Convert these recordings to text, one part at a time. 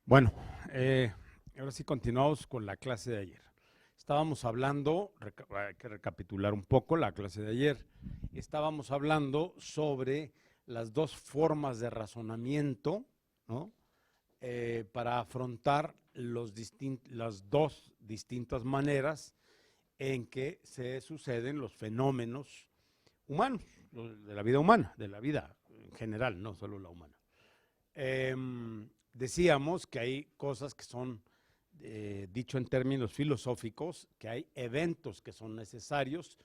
Bueno, ahora sí continuamos con la clase de ayer. Estábamos hablando, hay que recapitular un poco la clase de ayer. Estábamos hablando sobre las dos formas de razonamiento, ¿no? Para afrontar las dos distintas maneras en que se suceden los fenómenos humanos, de la vida humana, de la vida en general, no solo la humana. Decíamos que hay cosas que son, dicho en términos filosóficos, que hay eventos que son necesarios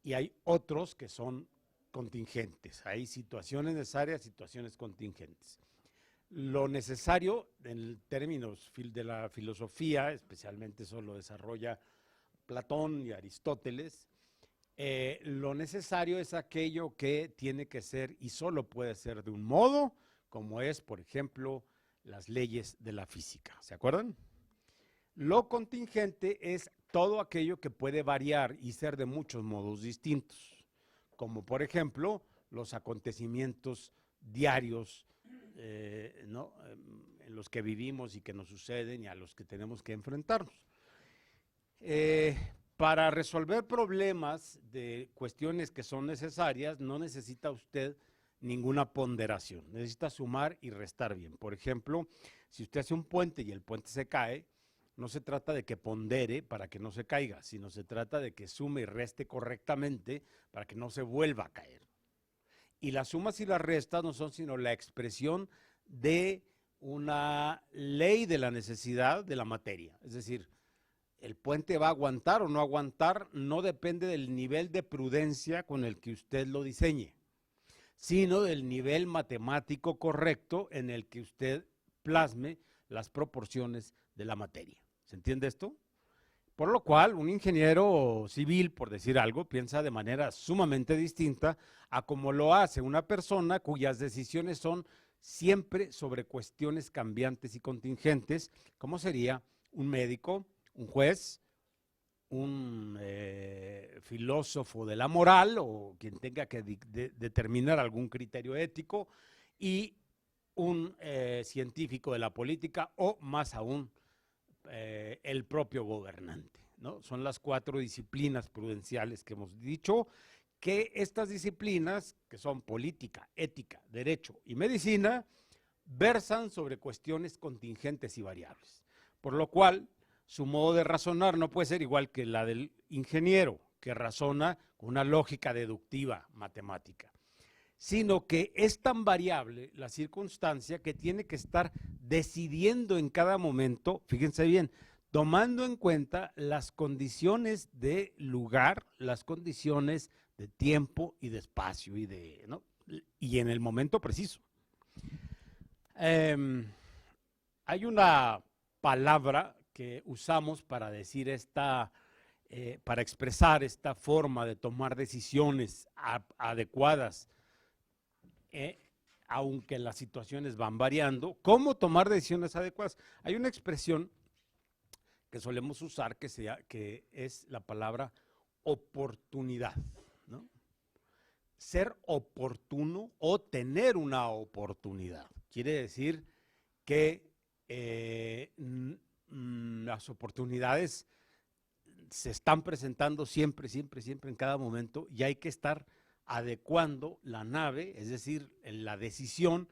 y hay otros que son contingentes. Hay situaciones necesarias, situaciones contingentes. Lo necesario, en términos de la filosofía, especialmente eso lo desarrolla Platón y Aristóteles, lo necesario es aquello que tiene que ser y solo puede ser de un modo, como es, por ejemplo, las leyes de la física. ¿Se acuerdan? Lo contingente es todo aquello que puede variar y ser de muchos modos distintos, como por ejemplo los acontecimientos diarios, ¿no? En los que vivimos y que nos suceden y a los que tenemos que enfrentarnos. Para resolver problemas de cuestiones que son necesarias, no necesita usted ninguna ponderación, necesita sumar y restar bien. Por ejemplo, si usted hace un puente y el puente se cae, no se trata de que pondere para que no se caiga, sino se trata de que sume y reste correctamente para que no se vuelva a caer. Y las sumas y las restas no son sino la expresión de una ley de la necesidad de la materia, es decir, el puente va a aguantar o no aguantar no depende del nivel de prudencia con el que usted lo diseñe, sino del nivel matemático correcto en el que usted plasme las proporciones de la materia. ¿Se entiende esto? Por lo cual, un ingeniero civil, por decir algo, piensa de manera sumamente distinta a como lo hace una persona cuyas decisiones son siempre sobre cuestiones cambiantes y contingentes, como sería un médico, un juez, un filósofo de la moral o quien tenga que determinar algún criterio ético y un científico de la política o más aún el propio gobernante, ¿no? Son las 4 disciplinas prudenciales que hemos dicho, que estas disciplinas, que son política, ética, derecho y medicina, versan sobre cuestiones contingentes y variables. Por lo cual, su modo de razonar no puede ser igual que la del ingeniero, que razona con una lógica deductiva matemática, sino que es tan variable la circunstancia que tiene que estar decidiendo en cada momento, fíjense bien, tomando en cuenta las condiciones de lugar, las condiciones de tiempo y de espacio ¿no? Y en el momento preciso. Hay una palabra que usamos para decir para expresar esta forma de tomar decisiones adecuadas, aunque las situaciones van variando. ¿Cómo tomar decisiones adecuadas? Hay una expresión que solemos usar que es la palabra oportunidad, ¿no? Ser oportuno o tener una oportunidad. Quiere decir que las oportunidades se están presentando siempre, siempre, siempre en cada momento y hay que estar adecuando la nave, es decir, en la decisión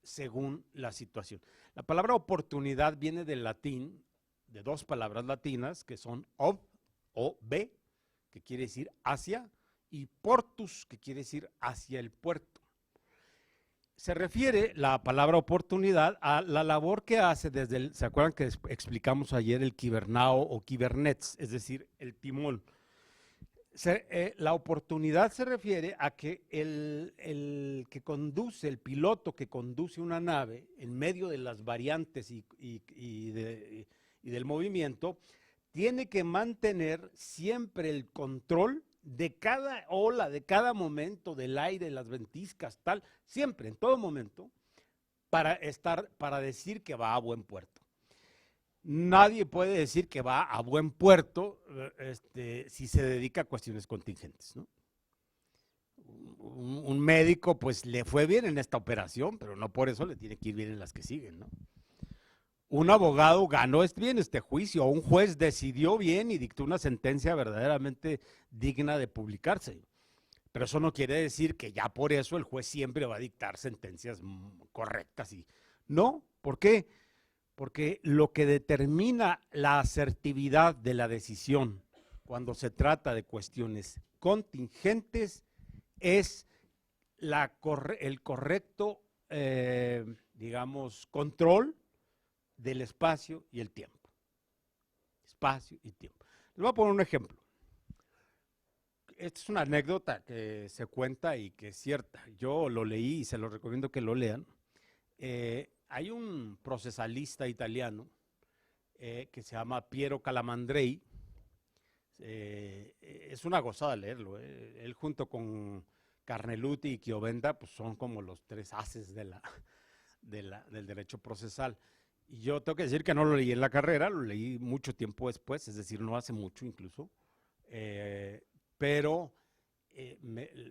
según la situación. La palabra oportunidad viene del latín, de dos palabras latinas que son ob o be, que quiere decir hacia, y portus, que quiere decir hacia el puerto. Se refiere la palabra oportunidad a la labor que hace ¿se acuerdan que explicamos ayer el kibernao o kibernets, es decir, el timón? La oportunidad se refiere a que el que conduce, el piloto que conduce una nave en medio de las variantes y del movimiento, tiene que mantener siempre el control de cada ola, de cada momento del aire, las ventiscas, tal, siempre, en todo momento, para decir que va a buen puerto. Nadie puede decir que va a buen puerto si se dedica a cuestiones contingentes, ¿no? Un médico pues le fue bien en esta operación, pero no por eso le tiene que ir bien en las que siguen, ¿no? un abogado ganó bien este juicio, un juez decidió bien y dictó una sentencia verdaderamente digna de publicarse. Pero eso no quiere decir que ya por eso el juez siempre va a dictar sentencias correctas. No, ¿por qué? Porque lo que determina la asertividad de la decisión cuando se trata de cuestiones contingentes es el correcto, digamos, control del espacio y el tiempo. Espacio y tiempo. Les voy a poner un ejemplo. Esta es una anécdota que se cuenta y que es cierta. Yo lo leí y se lo recomiendo que lo lean. Hay un procesalista italiano que se llama Piero Calamandrei. Es una gozada leerlo. Él junto con Carneluti y Chiovenda pues son como los tres haces del derecho procesal. Y yo tengo que decir que no lo leí en la carrera, lo leí mucho tiempo después, es decir, no hace mucho incluso. Pero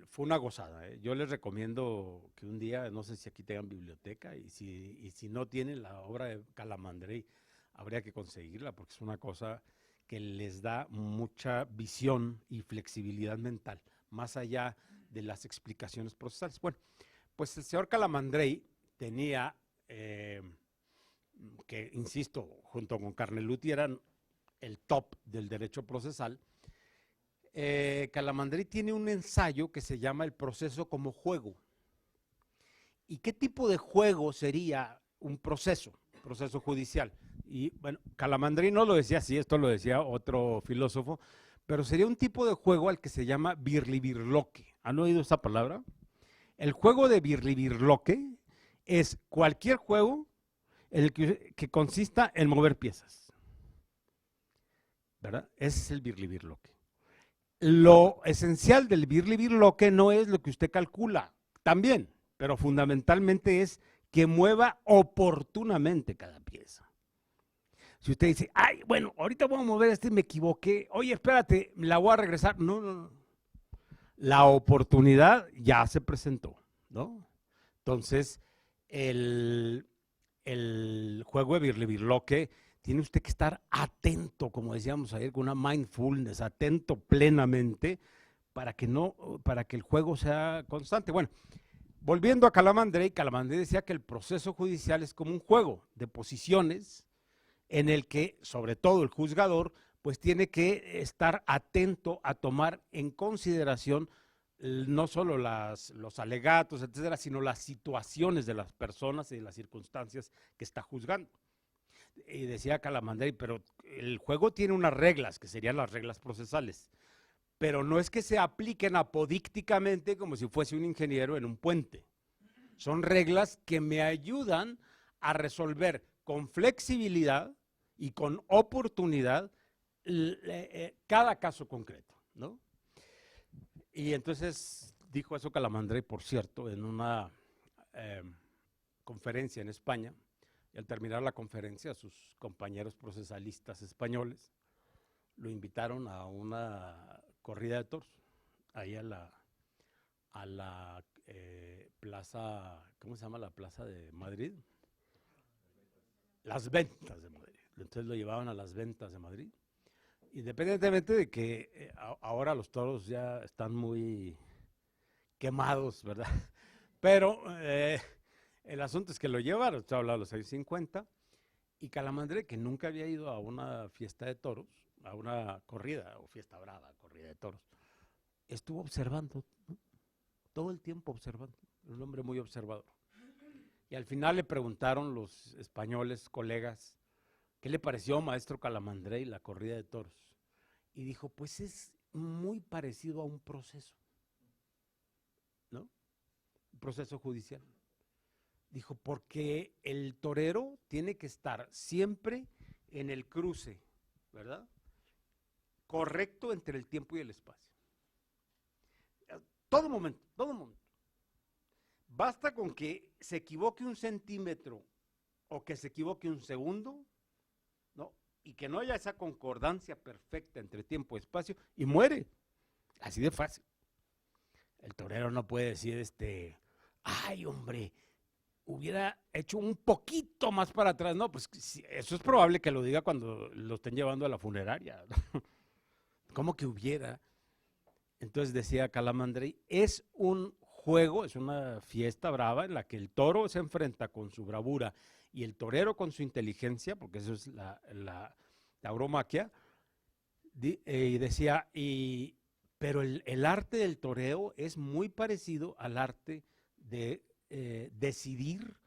fue una gozada. Yo les recomiendo que un día, no sé si aquí tengan biblioteca, y si no tienen la obra de Calamandrei, habría que conseguirla, porque es una cosa que les da mucha visión y flexibilidad mental, más allá de las explicaciones procesales. Bueno, pues el señor Calamandrei tenía, que insisto, junto con Carneluti eran el top del derecho procesal. Calamandrei tiene un ensayo que se llama El proceso como juego. ¿Y qué tipo de juego sería un proceso judicial? Y bueno, Calamandrei no lo decía así, esto lo decía otro filósofo, pero sería un tipo de juego al que se llama birlibirloque. ¿Han oído esa palabra? El juego de birlibirloque es cualquier juego en el que consista en mover piezas, ¿verdad? Ese es el birlibirloque. Lo esencial del birlibirloque no es lo que usted calcula, también, pero fundamentalmente es que mueva oportunamente cada pieza. Si usted dice, ay, bueno, ahorita voy a mover me equivoqué, oye, espérate, la voy a regresar. No, no, no. La oportunidad ya se presentó, ¿no? Entonces, el juego de birlibirloque tiene usted que estar atento, como decíamos ayer, con una mindfulness, atento plenamente para que el juego sea constante. Bueno, volviendo a Calamandrei decía que el proceso judicial es como un juego de posiciones en el que, sobre todo el juzgador, pues tiene que estar atento a tomar en consideración no solo los alegatos, etcétera, sino las situaciones de las personas y las circunstancias que está juzgando. Y decía Calamandrei, pero el juego tiene unas reglas, que serían las reglas procesales, pero no es que se apliquen apodícticamente como si fuese un ingeniero en un puente. Son reglas que me ayudan a resolver con flexibilidad y con oportunidad cada caso concreto, ¿no? Y entonces dijo eso Calamandrei, por cierto, en una conferencia en España, y al terminar la conferencia, sus compañeros procesalistas españoles lo invitaron a una corrida de toros, ahí a la plaza, ¿cómo se llama la plaza de Madrid? Las Ventas de Madrid. Entonces lo llevaban a las Ventas de Madrid. Independientemente de que ahora los toros ya están muy quemados, ¿verdad? Pero el asunto es que lo llevaron, estoy hablando de los años 50, y Calamandrei, que nunca había ido a una fiesta de toros, a una corrida, o fiesta brava, corrida de toros, estuvo observando, ¿no? Todo el tiempo observando, un hombre muy observador. Y al final le preguntaron los españoles, colegas, ¿qué le pareció, maestro Calamandrei, la corrida de toros? Y dijo, pues es muy parecido a un proceso, ¿no? Un proceso judicial. Dijo, porque el torero tiene que estar siempre en el cruce, ¿verdad? Correcto entre el tiempo y el espacio. Todo momento, todo momento. Basta con que se equivoque un centímetro o que se equivoque un segundo, ¿no? Y que no haya esa concordancia perfecta entre tiempo y espacio y muere. Así de fácil. El torero no puede decir, ay, hombre, hubiera hecho un poquito más para atrás. No, pues eso es probable que lo diga cuando lo estén llevando a la funeraria. ¿Cómo que hubiera? Entonces decía Calamandrei, es un juego, es una fiesta brava en la que el toro se enfrenta con su bravura y el torero con su inteligencia, porque eso es la tauromaquia, y decía, pero el arte del toreo es muy parecido al arte de decidir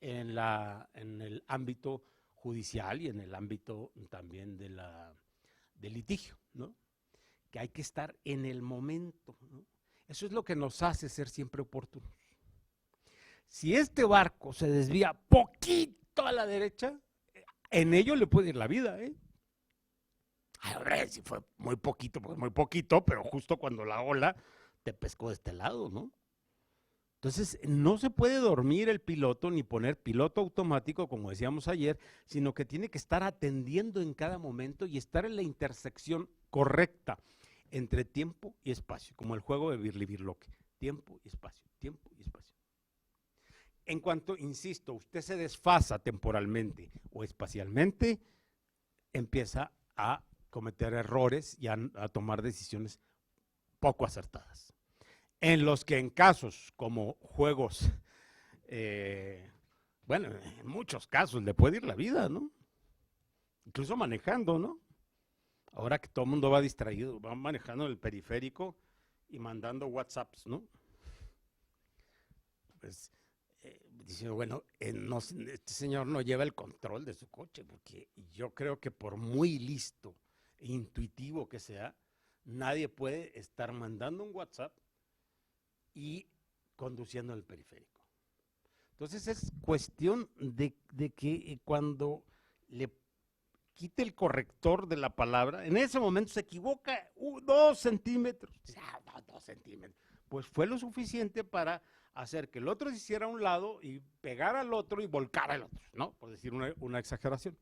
en el ámbito judicial y en el ámbito también del litigio, ¿no? Que hay que estar en el momento, ¿no? Eso es lo que nos hace ser siempre oportunos. Si este barco se desvía poquito a la derecha, en ello le puede ir la vida, ¿eh? Ay, si fue muy poquito, pues muy poquito, pero justo cuando la ola te pescó de este lado, ¿no? Entonces, no se puede dormir el piloto ni poner piloto automático, como decíamos ayer, sino que tiene que estar atendiendo en cada momento y estar en la intersección correcta entre tiempo y espacio, como el juego de Birlibirloque. Tiempo y espacio, tiempo y espacio. En cuanto, insisto, usted se desfasa temporalmente o espacialmente, empieza a cometer errores y a tomar decisiones poco acertadas. En los que en casos como juegos, bueno, en muchos casos le puede ir la vida, ¿no? Incluso manejando, ¿no? Ahora que todo el mundo va distraído, va manejando en el periférico y mandando WhatsApps, ¿no? Pues diciendo, bueno, no, este señor no lleva el control de su coche, porque yo creo que por muy listo e intuitivo que sea, nadie puede estar mandando un WhatsApp y conduciendo el periférico. Entonces es cuestión de que cuando le quite el corrector de la palabra, en ese momento se equivoca 2 centímetros. 2 centímetros. Pues fue lo suficiente para hacer que el otro se hiciera a un lado y pegar al otro y volcar al otro, ¿no? Por decir una exageración.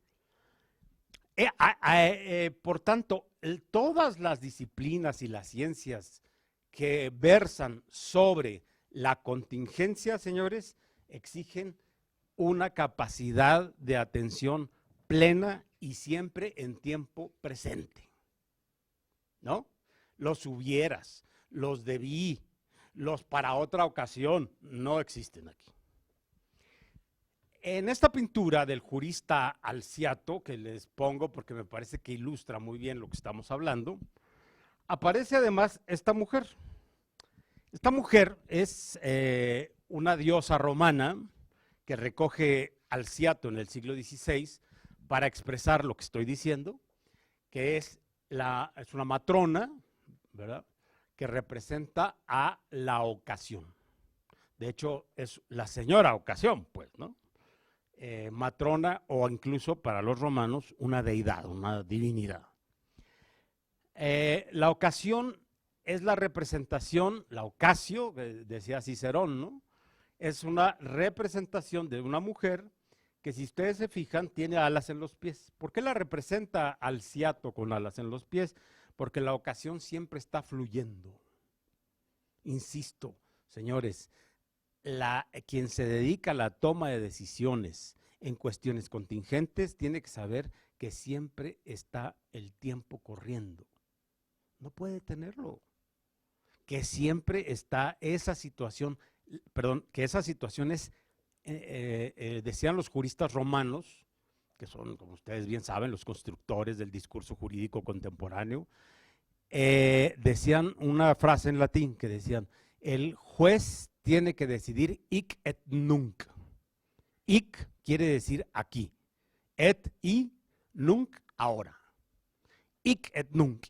Por tanto, todas las disciplinas y las ciencias que versan sobre la contingencia, señores, exigen una capacidad de atención plena y siempre en tiempo presente, ¿no? Los hubieras, los debí, los para otra ocasión, no existen aquí. En esta pintura del jurista Alciato, que les pongo porque me parece que ilustra muy bien lo que estamos hablando, aparece además esta mujer. Esta mujer es una diosa romana que recoge Alciato en el siglo XVI para expresar lo que estoy diciendo, que es una matrona, ¿verdad?, que representa a la ocasión. De hecho, es la señora ocasión, pues, ¿no? Matrona o incluso para los romanos una deidad, una divinidad. La ocasión es la representación, la ocasio, que decía Cicerón, ¿no? Es una representación de una mujer que, si ustedes se fijan, tiene alas en los pies. ¿Por qué la representa Alciato con alas en los pies? Porque la ocasión siempre está fluyendo. Insisto, señores, quien se dedica a la toma de decisiones en cuestiones contingentes tiene que saber que siempre está el tiempo corriendo. No puede tenerlo. Que siempre está esa situación, que esa situación es, decían los juristas romanos, que son, como ustedes bien saben, los constructores del discurso jurídico contemporáneo, decían una frase en latín que decían, el juez tiene que decidir hic et nunc. Hic quiere decir aquí, et y nunc ahora. Hic et nunc,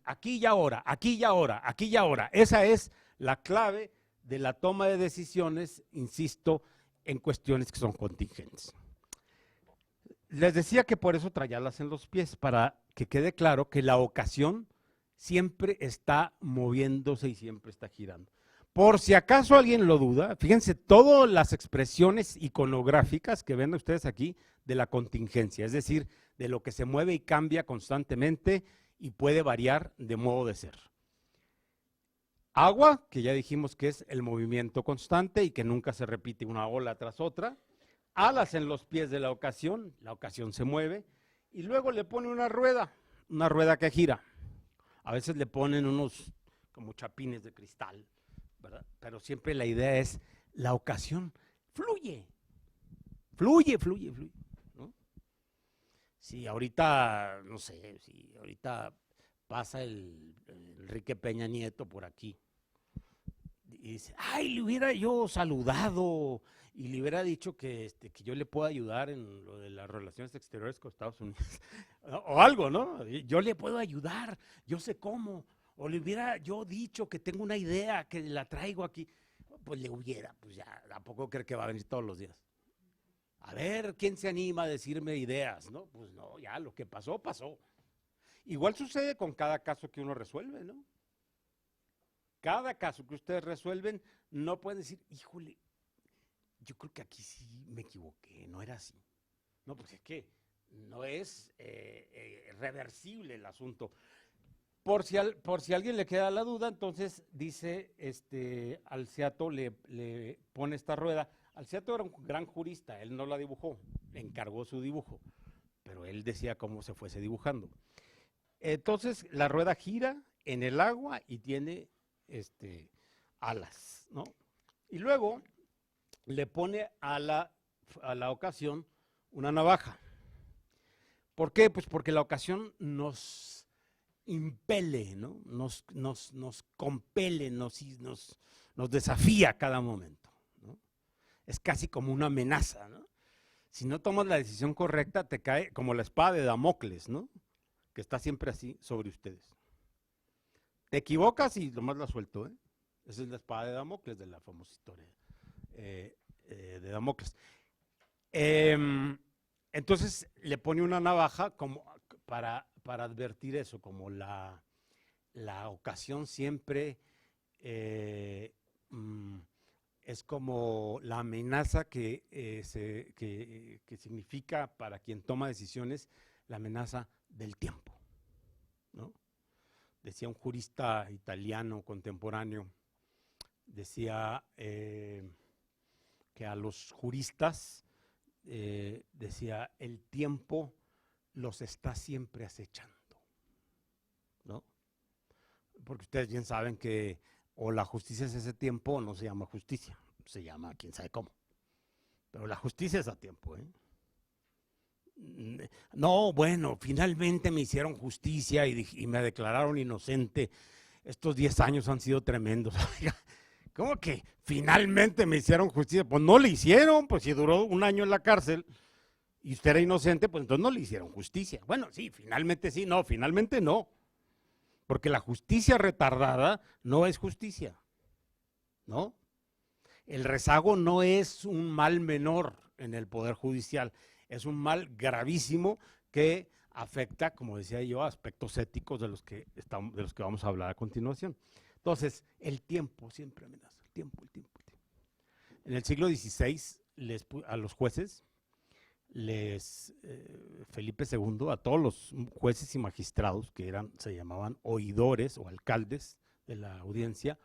aquí y ahora, aquí y ahora, aquí y ahora. Esa es la clave de la toma de decisiones, insisto, en cuestiones que son contingentes. Les decía que por eso traía alas en los pies, para que quede claro que la ocasión siempre está moviéndose y siempre está girando. Por si acaso alguien lo duda, fíjense todas las expresiones iconográficas que ven ustedes aquí de la contingencia, es decir, de lo que se mueve y cambia constantemente y puede variar de modo de ser. Agua, que ya dijimos que es el movimiento constante y que nunca se repite una ola tras otra. Alas en los pies de la ocasión se mueve. Y luego le pone una rueda que gira. A veces le ponen unos como chapines de cristal, ¿verdad? Pero siempre la idea es la ocasión fluye, fluye, ¿no? Si ahorita, no sé, si ahorita pasa el Enrique Peña Nieto por aquí y dice, ay, le hubiera yo saludado y le hubiera dicho que yo le puedo ayudar en lo de las relaciones exteriores con Estados Unidos, o algo, ¿no? Yo le puedo ayudar, yo sé cómo, o le hubiera yo dicho que tengo una idea, que la traigo aquí, pues le hubiera, pues ya, tampoco creo que va a venir todos los días. A ver, ¿quién se anima a decirme ideas? No, pues no, ya lo que pasó, pasó. Igual sucede con cada caso que uno resuelve, ¿no? Cada caso que ustedes resuelven, no pueden decir, híjole, yo creo que aquí sí me equivoqué, no era así. No, pues es que no es reversible el asunto. Por si a alguien le queda la duda, entonces dice, Alciato le pone esta rueda. Alciato era un gran jurista, él no la dibujó, le encargó su dibujo, pero él decía cómo se fuese dibujando. Entonces la rueda gira en el agua y tiene alas, ¿no? Y luego le pone a la ocasión una navaja. ¿Por qué? Pues porque la ocasión nos impele, ¿no? Nos compele, nos desafía a cada momento, ¿no? Es casi como una amenaza, ¿no? Si no tomas la decisión correcta, te cae como la espada de Damocles, ¿no? Que está siempre así sobre ustedes. Te equivocas y nomás la suelto, ¿eh? Esa es la espada de Damocles de la famosa historia de Damocles. Entonces le pone una navaja como para advertir eso, como la ocasión siempre es como la amenaza que significa para quien toma decisiones la amenaza del tiempo, ¿no? Decía un jurista italiano contemporáneo, decía que a los juristas decía, el tiempo los está siempre acechando, ¿no? Porque ustedes bien saben que o la justicia es ese tiempo o no se llama justicia, se llama quién sabe cómo. Pero la justicia es a tiempo, ¿eh? No, bueno, finalmente me hicieron justicia y me declararon inocente. Estos 10 años han sido tremendos. ¿Cómo que finalmente me hicieron justicia? Pues no le hicieron, pues si duró un año en la cárcel y usted era inocente, pues entonces no le hicieron justicia. Bueno, sí, finalmente no. Porque la justicia retardada no es justicia, ¿no? El rezago no es un mal menor en el Poder Judicial, es un mal gravísimo que afecta, como decía yo, aspectos éticos de los que vamos a hablar a continuación. Entonces, el tiempo siempre amenaza, el tiempo. En el siglo XVI, a los jueces, Felipe II, a todos los jueces y magistrados que se llamaban oidores o alcaldes de la audiencia,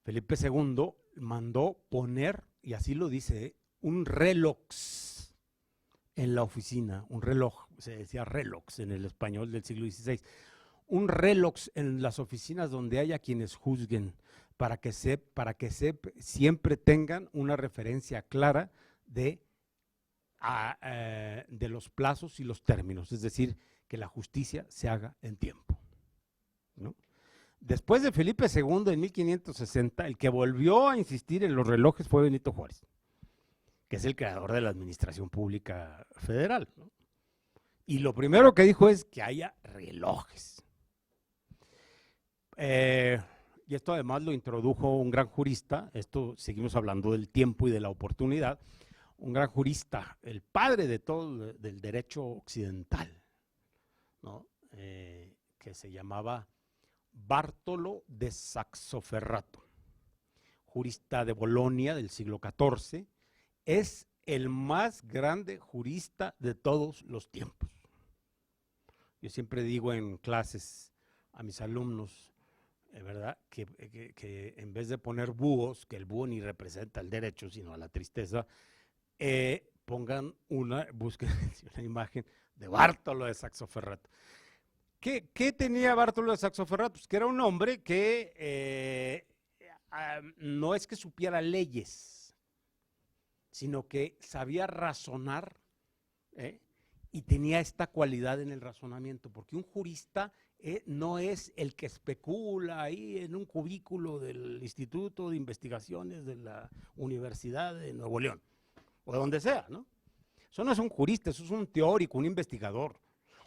Felipe II mandó poner, y así lo dice, un reloj en la oficina, un reloj, se decía reloj en el español del siglo XVI, un reloj en las oficinas donde haya quienes juzguen, para que siempre tengan una referencia clara de los plazos y los términos, es decir, que la justicia se haga en tiempo, ¿no? Después de Felipe II en 1560, el que volvió a insistir en los relojes fue Benito Juárez, que es el creador de la administración pública federal, ¿no? Y lo primero que dijo es que haya relojes. Y esto además lo introdujo un gran jurista, esto seguimos hablando del tiempo y de la oportunidad, un gran jurista, el padre de todo del derecho occidental, ¿no? Que se llamaba Bartolo de Saxoferrato, jurista de Bolonia del siglo XIV, es el más grande jurista de todos los tiempos. Yo siempre digo en clases a mis alumnos, ¿verdad? Que en vez de poner búhos, que el búho ni representa el derecho, sino a la tristeza, busquen una imagen de Bartolo de Saxoferrato. ¿Qué tenía Bartolo de Saxoferrato? Pues que era un hombre que no es que supiera leyes, sino que sabía razonar, y tenía esta cualidad en el razonamiento, porque un jurista no es el que especula ahí en un cubículo del Instituto de Investigaciones de la Universidad de Nuevo León, o de donde sea, ¿no? Eso no es un jurista, eso es un teórico, un investigador.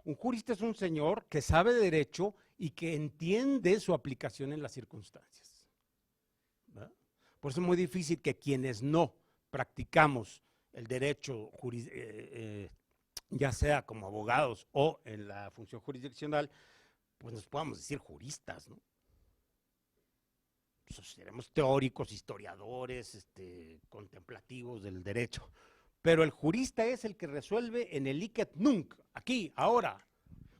Un jurista es un señor que sabe derecho y que entiende su aplicación en las circunstancias, ¿verdad? Por eso es muy difícil que quienes no practicamos el derecho, ya sea como abogados o en la función jurisdiccional, pues nos podamos decir juristas, ¿no? Pues seremos teóricos, historiadores, contemplativos del derecho. Pero el jurista es el que resuelve en el hic et nunc, aquí, ahora.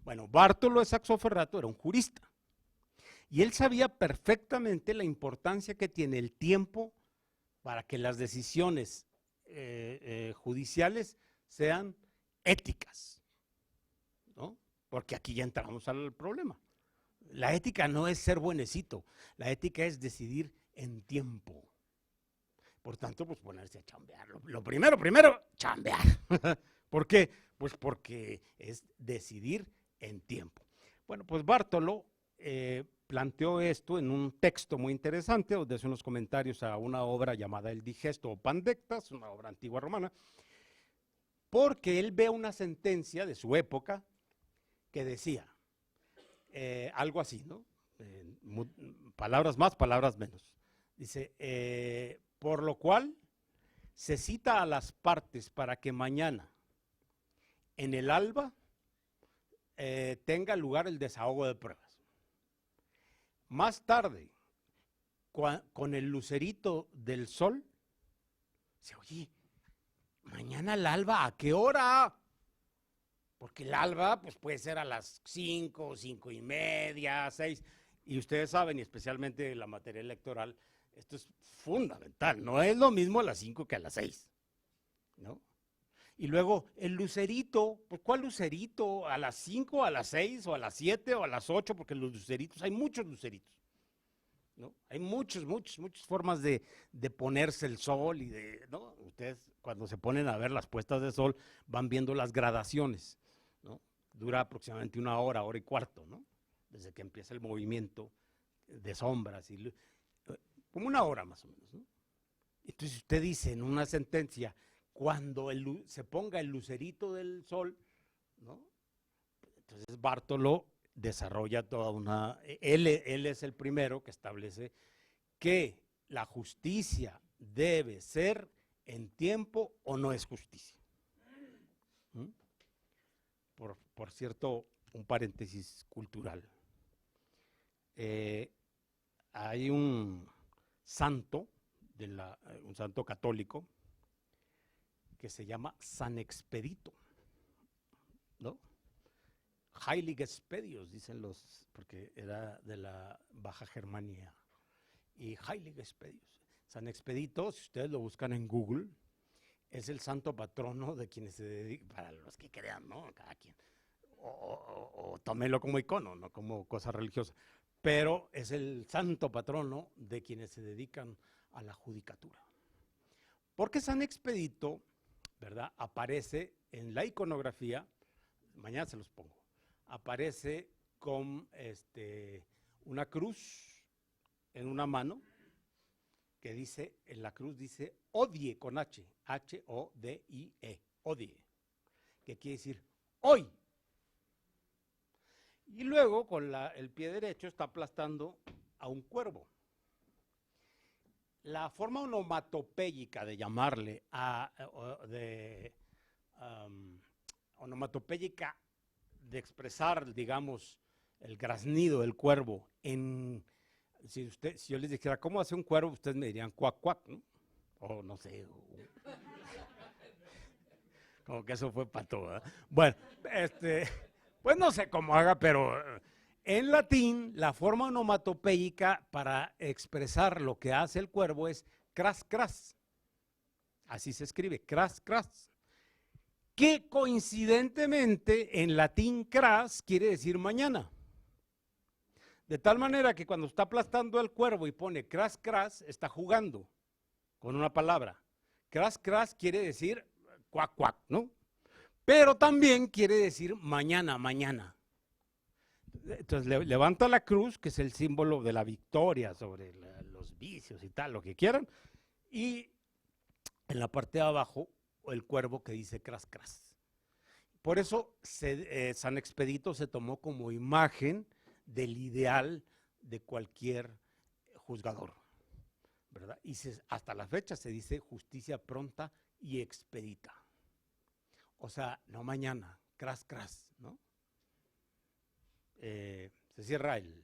Bueno, Bartolo de Saxoferrato era un jurista. Y él sabía perfectamente la importancia que tiene el tiempo para que las decisiones judiciales sean éticas, ¿no? Porque aquí ya entramos al problema. La ética no es ser buenecito, la ética es decidir en tiempo. Por tanto, pues ponerse a chambear. Lo primero, chambear. ¿Por qué? Pues porque es decidir en tiempo. Bueno, pues Bartolo planteó esto en un texto muy interesante, donde hace unos comentarios a una obra llamada El Digesto o Pandectas, una obra antigua romana, porque él ve una sentencia de su época que decía algo así, ¿no? Palabras más, palabras menos. Dice, por lo cual se cita a las partes para que mañana, en el alba, tenga lugar el desahogo de pruebas. Más tarde, con el lucerito del sol, dice, oye, mañana al alba, ¿a qué hora? Porque el alba pues, puede ser a las 5, 5:30, 6. Y ustedes saben, y especialmente en la materia electoral, esto es fundamental. No es lo mismo a las 5 que a las 6, ¿no? Y luego el lucerito, pues ¿cuál lucerito? ¿A las 5, a las 6, o a las 7, o a las 8? Porque los luceritos, hay muchos luceritos, ¿no? Hay muchas formas de ponerse el sol y ¿no? Ustedes cuando se ponen a ver las puestas de sol van viendo las gradaciones, ¿no? Dura aproximadamente 1 hora, 1 hora y cuarto, ¿no? Desde que empieza el movimiento de sombras, como 1 hora más o menos, ¿no? Entonces usted dice en una sentencia, cuando se ponga el lucerito del sol, ¿no? Entonces Bartolo desarrolla toda una... Él es el primero que establece que la justicia debe ser en tiempo o no es justicia. ¿Mm? Por cierto, un paréntesis cultural. Hay un santo, un santo católico, que se llama San Expedito, ¿no? Heilig Expedius, dicen porque era de la Baja Germania. Y Heilig Expedius. San Expedito, si ustedes lo buscan en Google, es el santo patrono de quienes se dedican, para los que crean, ¿no? Cada quien. O tómelo como icono, no como cosa religiosa. Pero es el santo patrono de quienes se dedican a la judicatura. Porque San Expedito, ¿verdad?, aparece en la iconografía, mañana se los pongo, aparece con una cruz en una mano que dice, en la cruz dice odie con H, H-O-D-I-E, odie, que quiere decir hoy. Y luego con el pie derecho está aplastando a un cuervo. La forma onomatopéyica de llamarle, onomatopéyica de expresar, digamos, el graznido del cuervo, si yo les dijera, ¿cómo hace un cuervo? Ustedes me dirían, cuac, cuac, ¿no? O no sé, como que eso fue para todo, ¿eh? Bueno, pues no sé cómo haga, pero En latín, la forma onomatopéyica para expresar lo que hace el cuervo es cras, cras. Así se escribe, cras, cras. Que coincidentemente en latín cras quiere decir mañana. De tal manera que cuando está aplastando al cuervo y pone cras, cras, está jugando con una palabra. Cras, cras quiere decir cuac, cuac, ¿no? Pero también quiere decir mañana, mañana. Entonces levanta la cruz, que es el símbolo de la victoria sobre los vicios y tal, lo que quieran, y en la parte de abajo el cuervo que dice cras, cras. Por eso San Expedito se tomó como imagen del ideal de cualquier juzgador, ¿verdad? Y hasta la fecha se dice justicia pronta y expedita. O sea, no mañana, cras, cras, ¿no? Se cierra el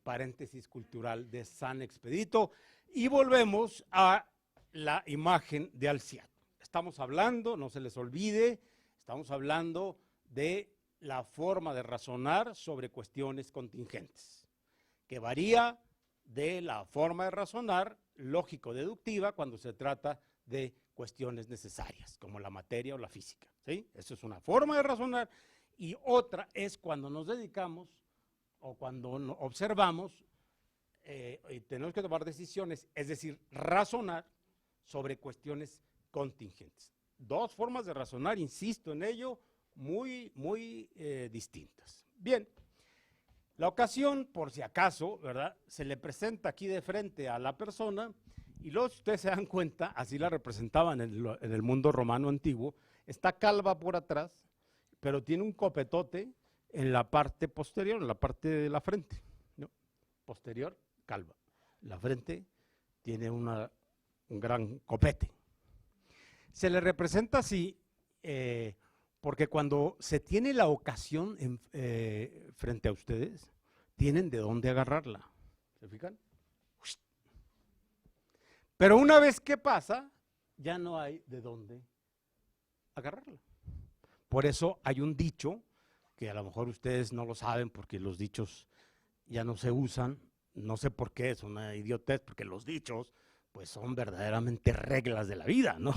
paréntesis cultural de San Expedito y volvemos a la imagen de Alciat. Estamos hablando, no se les olvide, estamos hablando de la forma de razonar sobre cuestiones contingentes, que varía de la forma de razonar lógico-deductiva cuando se trata de cuestiones necesarias, como la materia o la física, ¿sí? Eso es una forma de razonar, y otra es cuando nos dedicamos o cuando observamos y tenemos que tomar decisiones, es decir, razonar sobre cuestiones contingentes. Dos formas de razonar, insisto en ello, muy distintas. Bien, la ocasión, por si acaso, ¿verdad? Se le presenta aquí de frente a la persona y luego, si ustedes se dan cuenta, así la representaban en el mundo romano antiguo, está calva por atrás, pero tiene un copetote en la parte posterior, en la parte de la frente, ¿no? Posterior, calva. La frente tiene un gran copete. Se le representa así porque cuando se tiene la ocasión frente a ustedes, tienen de dónde agarrarla. ¿Se fijan? Pero una vez que pasa, ya no hay de dónde agarrarla. Por eso hay un dicho, que a lo mejor ustedes no lo saben porque los dichos ya no se usan, no sé por qué, es una idiotez, porque los dichos pues son verdaderamente reglas de la vida, ¿no?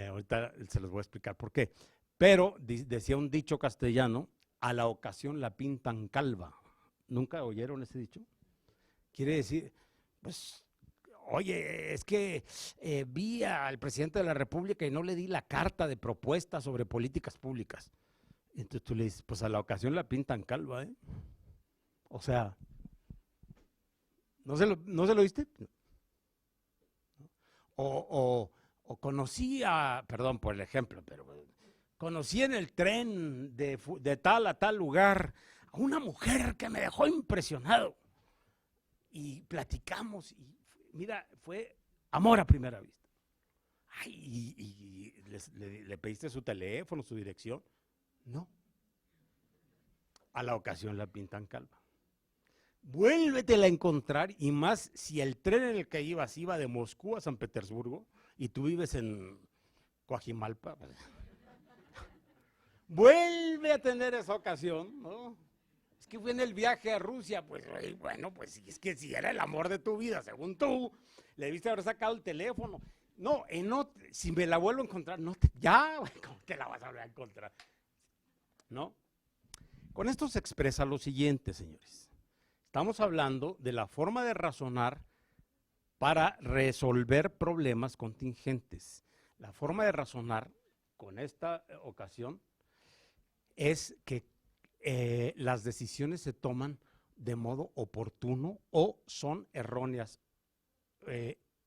Ahorita se los voy a explicar por qué. Pero decía un dicho castellano, a la ocasión la pintan calva. ¿Nunca oyeron ese dicho? Quiere decir, pues, oye, es que vi al presidente de la República y no le di la carta de propuesta sobre políticas públicas. Entonces tú le dices, pues a la ocasión la pintan calva, ¿eh? O sea, ¿no se lo viste? O conocí perdón por el ejemplo, pero conocí en el tren de tal a tal lugar a una mujer que me dejó impresionado. Y platicamos y mira, fue amor a primera vista. Ay, y le pediste su teléfono, su dirección. No. A la ocasión la pintan calva. Vuélvetela a encontrar, y más si el tren en el que ibas iba de Moscú a San Petersburgo y tú vives en Coajimalpa. Vuelve a tener esa ocasión, ¿no? Es que fue en el viaje a Rusia, pues bueno, pues es que si era el amor de tu vida, según tú, le debiste haber sacado el teléfono. No, si me la vuelvo a encontrar, ya, ¿cómo te la vas a volver a encontrar? ¿No? Con esto se expresa lo siguiente, señores. Estamos hablando de la forma de razonar para resolver problemas contingentes. La forma de razonar con esta ocasión es que las decisiones se toman de modo oportuno o son erróneas,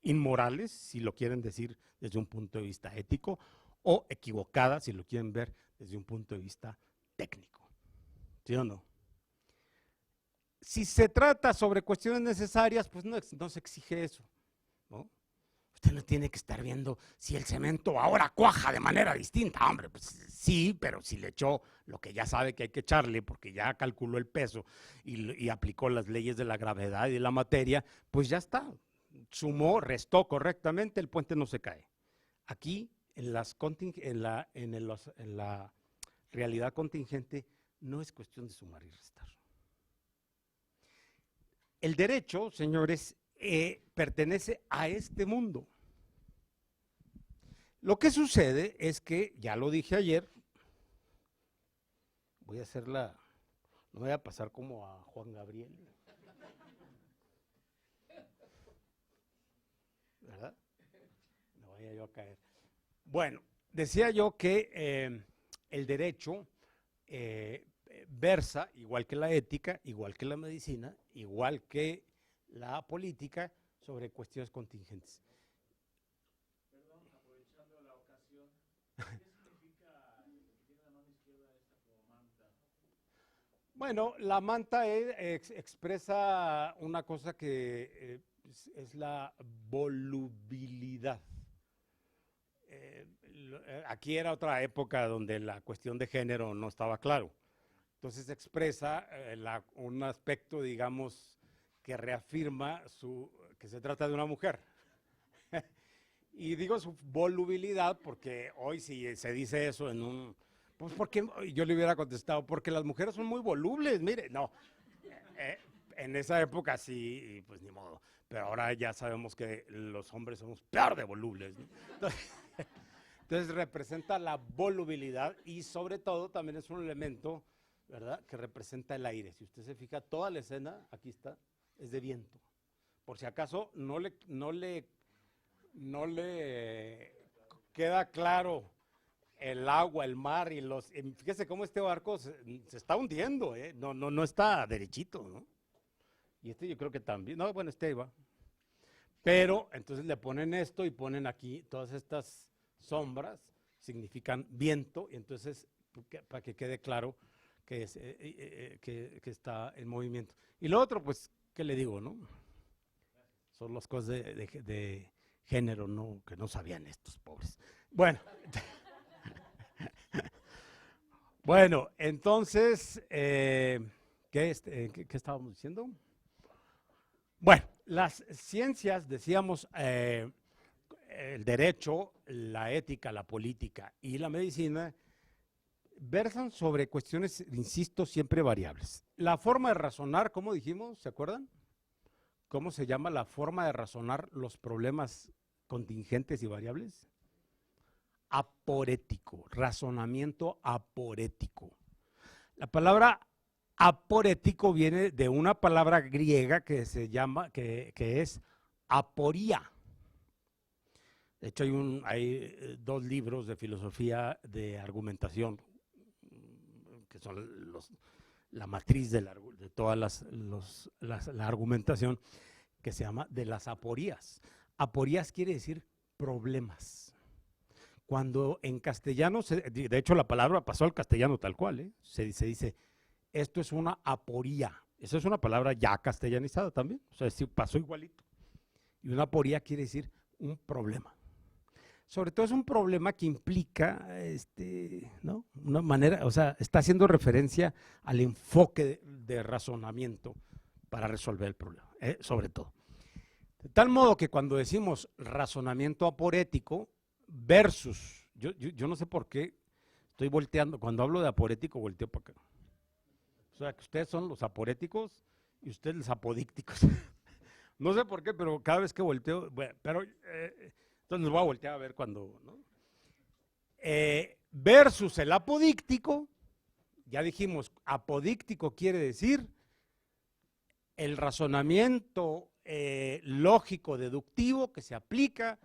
inmorales, si lo quieren decir desde un punto de vista ético, o equivocadas, si lo quieren ver desde un punto de vista técnico. ¿Sí o no? Si se trata sobre cuestiones necesarias, pues no se exige eso, ¿no? Usted no tiene que estar viendo si el cemento ahora cuaja de manera distinta. Hombre, pues sí, pero si le echó lo que ya sabe que hay que echarle porque ya calculó el peso y aplicó las leyes de la gravedad y de la materia, pues ya está. Sumó, restó correctamente, el puente no se cae. Aquí, en la realidad contingente, no es cuestión de sumar y restar. El derecho, señores, pertenece a este mundo. Lo que sucede es que, ya lo dije ayer, voy a hacerla, no voy a pasar como a Juan Gabriel, ¿verdad? No vaya yo a caer. Bueno, decía yo que el derecho versa, igual que la ética, igual que la medicina, igual que la política, sobre cuestiones contingentes. Perdón, aprovechando la ocasión, ¿qué significa que tiene la mano izquierda esta como manta? Bueno, la manta expresa una cosa que es la volubilidad. Aquí era otra época donde la cuestión de género no estaba claro. Entonces expresa un aspecto, digamos, que reafirma que se trata de una mujer. Y digo su volubilidad porque hoy si se dice eso en un... Pues porque yo le hubiera contestado, porque las mujeres son muy volubles, mire, no. En esa época sí, pues ni modo. Pero ahora ya sabemos que los hombres somos peor de volubles, ¿no? Entonces representa la volubilidad y sobre todo también es un elemento, ¿verdad?, que representa el aire. Si usted se fija, toda la escena, aquí está, es de viento. Por si acaso no le queda claro el agua, el mar y fíjese cómo este barco se está hundiendo, ¿eh? No está derechito, ¿no? Y este yo creo que también, no, bueno, este iba. Pero entonces le ponen esto y ponen aquí todas estas sombras, significan viento, y entonces para que quede claro que, que está en movimiento. Y lo otro, pues, ¿qué le digo, no? Son las cosas de género, ¿no?, que no sabían estos pobres. Bueno. Bueno, entonces, ¿qué estábamos diciendo? Bueno, las ciencias, decíamos, el derecho, la ética, la política y la medicina versan sobre cuestiones, insisto, siempre variables. La forma de razonar, ¿cómo dijimos? ¿Se acuerdan? ¿Cómo se llama la forma de razonar los problemas contingentes y variables? Aporético, razonamiento aporético. La palabra aporético viene de una palabra griega que se llama, que es aporía. De hecho, hay dos libros de filosofía de argumentación que son la matriz de toda la argumentación, que se llama de las aporías. Aporías quiere decir problemas. Cuando en castellano, de hecho la palabra pasó al castellano tal cual, ¿eh? Se dice, esto es una aporía. Esa es una palabra ya castellanizada también, o sea, sí, pasó igualito. Y una aporía quiere decir un problema. Sobre todo es un problema que implica, ¿no?, una manera, o sea, está haciendo referencia al enfoque de razonamiento para resolver el problema, sobre todo. De tal modo que cuando decimos razonamiento aporético versus, yo no sé por qué estoy volteando, cuando hablo de aporético volteo para acá. O sea, que ustedes son los aporéticos y ustedes los apodícticos. No sé por qué, pero cada vez que volteo, bueno, pero entonces nos voy a voltear a ver cuando, ¿no? Versus el apodíctico, ya dijimos, apodíctico quiere decir el razonamiento lógico deductivo que se aplica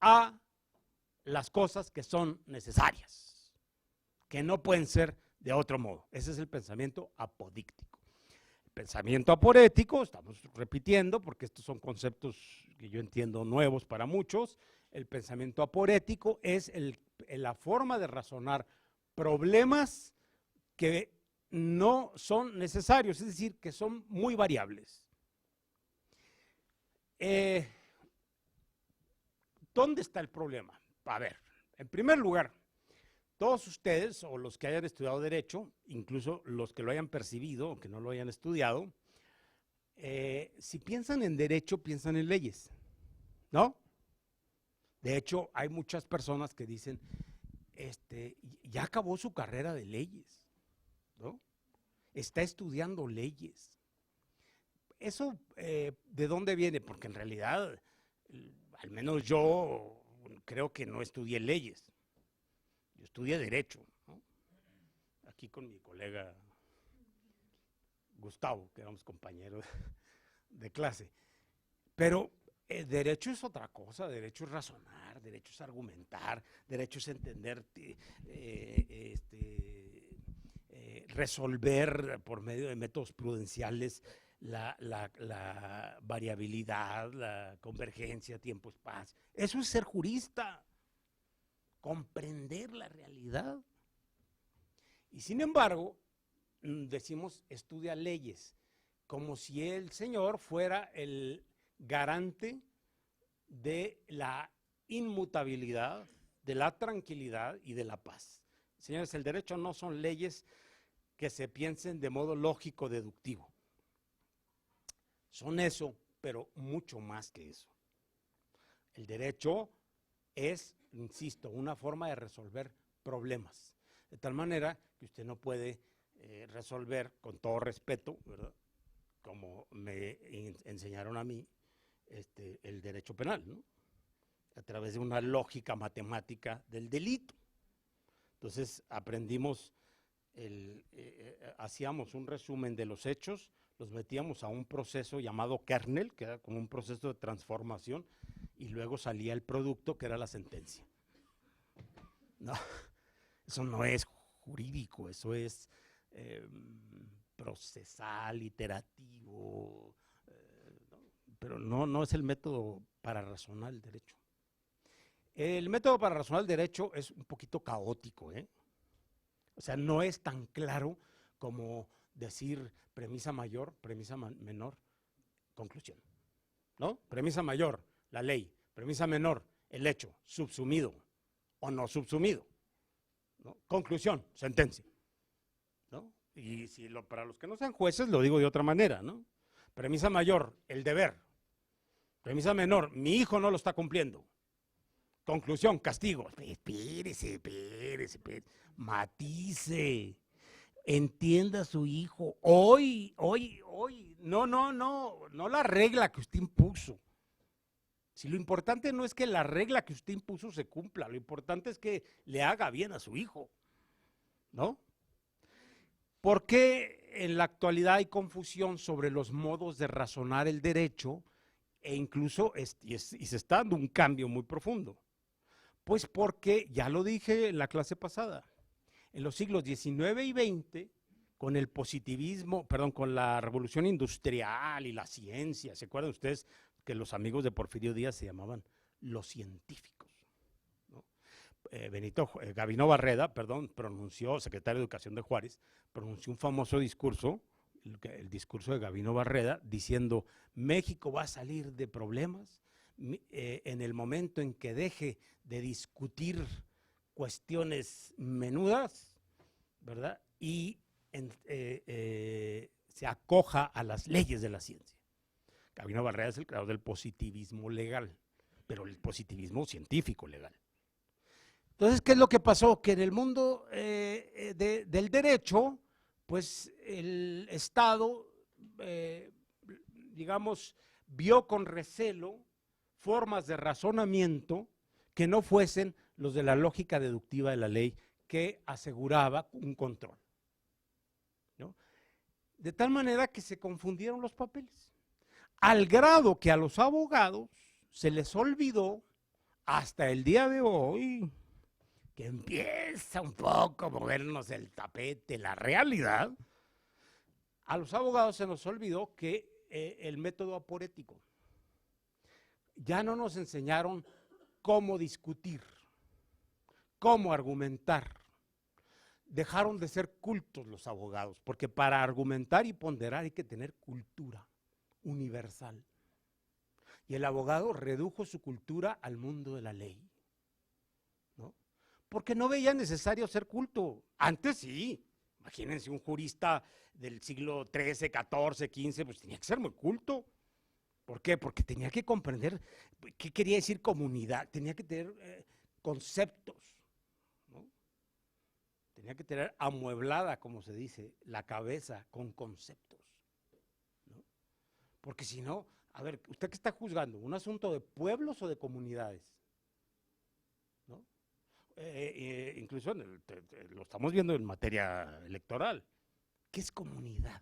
a las cosas que son necesarias, que no pueden ser de otro modo. Ese es el pensamiento apodíctico. El pensamiento aporético, estamos repitiendo porque estos son conceptos que yo entiendo nuevos para muchos. El pensamiento aporético es la forma de razonar problemas que no son necesarios, es decir, que son muy variables. ¿Dónde está el problema? A ver, en primer lugar, todos ustedes, o los que hayan estudiado Derecho, incluso los que lo hayan percibido, o que no lo hayan estudiado, si piensan en Derecho, piensan en leyes, ¿no? De hecho, hay muchas personas que dicen, ya acabó su carrera de leyes, ¿no? está estudiando leyes. ¿Eso de dónde viene? Porque en realidad, al menos yo creo que no estudié leyes. Yo estudié derecho, ¿no? Aquí con mi colega Gustavo, que éramos compañeros de clase. Pero derecho es otra cosa, derecho es razonar, derecho es argumentar, derecho es entender, resolver por medio de métodos prudenciales la variabilidad, la convergencia, tiempo, espacio. Eso es ser jurista, comprender la realidad. Y sin embargo, decimos estudia leyes, como si el señor fuera el garante de la inmutabilidad, de la tranquilidad y de la paz. Señores, el derecho no son leyes que se piensen de modo lógico deductivo. Son eso, pero mucho más que eso. El derecho es, insisto, una forma de resolver problemas, de tal manera que usted no puede resolver, con todo respeto, ¿verdad?, como me enseñaron a mí, el derecho penal, ¿no?, a través de una lógica matemática del delito. Entonces aprendimos, hacíamos un resumen de los hechos, los metíamos a un proceso llamado kernel, que era como un proceso de transformación, y luego salía el producto, que era la sentencia. No, eso no es jurídico, eso es procesal, iterativo, ¿no? Pero no es el método para razonar el derecho. El método para razonar el derecho es un poquito caótico, ¿eh? O sea, no es tan claro como decir premisa mayor, premisa menor, conclusión, ¿no? Premisa mayor, la ley; premisa menor, el hecho, subsumido o no subsumido, ¿no? Conclusión, sentencia, ¿no? Y si para los que no sean jueces lo digo de otra manera, ¿no? Premisa mayor, el deber; premisa menor, mi hijo no lo está cumpliendo; conclusión, castigo. Espérese, matice, entienda a su hijo. Hoy, no la regla que usted impuso. Si lo importante no es que la regla que usted impuso se cumpla, lo importante es que le haga bien a su hijo, ¿no? ¿Por qué en la actualidad hay confusión sobre los modos de razonar el derecho e incluso y se está dando un cambio muy profundo? Pues porque, ya lo dije en la clase pasada, en los siglos XIX y XX, con el positivismo, con la revolución industrial y la ciencia, ¿se acuerdan ustedes que los amigos de Porfirio Díaz se llamaban los científicos, ¿no? Gabino Barreda, pronunció, secretario de Educación de Juárez, pronunció un famoso discurso, el discurso de Gabino Barreda, diciendo: México va a salir de problemas en el momento en que deje de discutir cuestiones menudas, ¿verdad?, y se acoja a las leyes de la ciencia. Gabino Barreda es el creador del positivismo legal, pero el positivismo científico legal. Entonces, ¿qué es lo que pasó? Que en el mundo del derecho, pues el Estado, digamos, vio con recelo formas de razonamiento que no fuesen los de la lógica deductiva de la ley, que aseguraba un control, ¿no? De tal manera que se confundieron los papeles, al grado que a los abogados se les olvidó, hasta el día de hoy, que empieza un poco a movernos el tapete, la realidad, a los abogados se nos olvidó que el método aporético. Ya no nos enseñaron cómo discutir, cómo argumentar. Dejaron de ser cultos los abogados, porque para argumentar y ponderar hay que tener cultura universal. Y el abogado redujo su cultura al mundo de la ley, ¿no? Porque no veía necesario ser culto. Antes sí, imagínense un jurista del siglo XIII, XIV, XV, pues tenía que ser muy culto. ¿Por qué? Porque tenía que comprender qué quería decir comunidad, tenía que tener conceptos, ¿no? tenía que tener amueblada, como se dice, la cabeza con conceptos, ¿no? Porque si no, a ver, ¿usted qué está juzgando? ¿Un asunto de pueblos o de comunidades? ¿No? Incluso lo estamos viendo en materia electoral. ¿Qué es comunidad?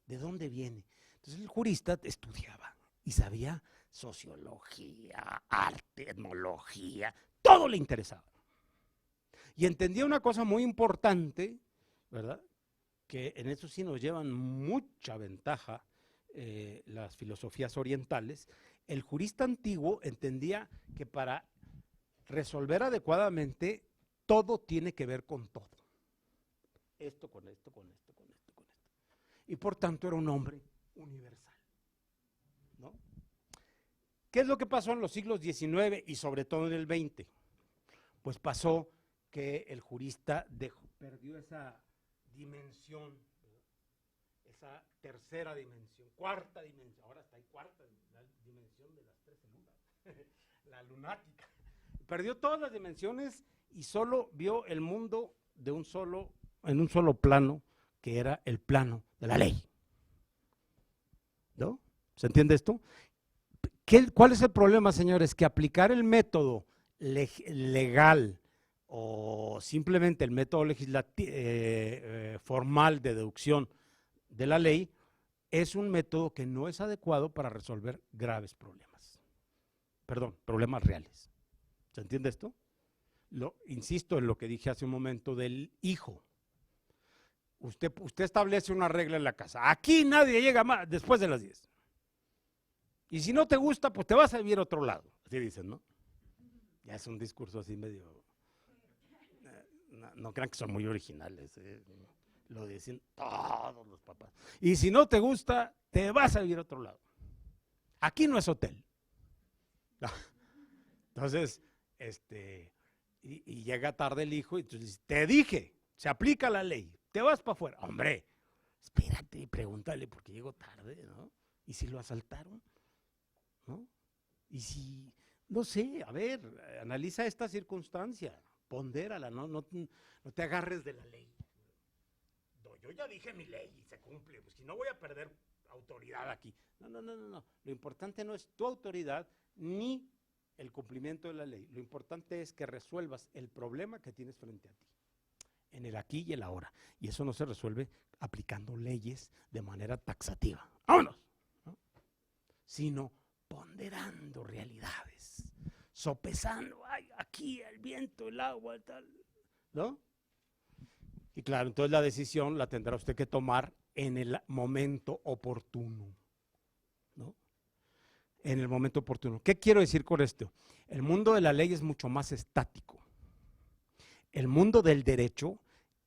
¿De dónde viene? Entonces el jurista estudiaba y sabía sociología, arte, etnología, todo le interesaba. Y entendía una cosa muy importante, ¿verdad? Que en eso sí nos llevan mucha ventaja las filosofías orientales. El jurista antiguo entendía que para resolver adecuadamente todo tiene que ver con todo. Esto con esto, con esto, con esto, con esto. Y por tanto era un hombre universal, ¿no? ¿Qué es lo que pasó en los siglos XIX y sobre todo en el XX? Pues pasó que el jurista perdió esa dimensión, esa tercera dimensión, cuarta dimensión, ahora está ahí cuarta, la dimensión de las 13 lunas, la lunática. Perdió todas las dimensiones y solo vio el mundo en un solo plano, que era el plano de la ley. ¿No? ¿Se entiende esto? ¿Cuál es el problema, señores? Que aplicar el método legal o simplemente el método formal de deducción de la ley es un método que no es adecuado para resolver graves problemas. Perdón, problemas reales. ¿Se entiende esto? Insisto en lo que dije hace un momento del hijo. Usted establece una regla en la casa. Aquí nadie llega más después de las 10. Y si no te gusta, pues te vas a vivir a otro lado. Así dicen, ¿no? Ya es un discurso así medio... No crean que son muy originales. Lo dicen todos los papás. Y si no te gusta, te vas a vivir a otro lado. Aquí no es hotel. Entonces, y llega tarde el hijo y entonces te dije, se aplica la ley, te vas para afuera. Hombre, espérate y pregúntale por qué llegó tarde, ¿no? ¿Y si lo asaltaron? ¿No? Y si, no sé, a ver, analiza esta circunstancia, pondérala, no te agarres de la ley. No, yo ya dije mi ley y se cumple, pues si no voy a perder autoridad aquí. No. Lo importante no es tu autoridad ni el cumplimiento de la ley. Lo importante es que resuelvas el problema que tienes frente a ti, en el aquí y el ahora. Y eso no se resuelve aplicando leyes de manera taxativa. ¡Vámonos! ¿No? Sino ponderando realidades, sopesando, ay, aquí el viento, el agua, tal, ¿no? Y claro, entonces la decisión la tendrá usted que tomar en el momento oportuno, ¿no? En el momento oportuno. ¿Qué quiero decir con esto? El mundo de la ley es mucho más estático. El mundo del derecho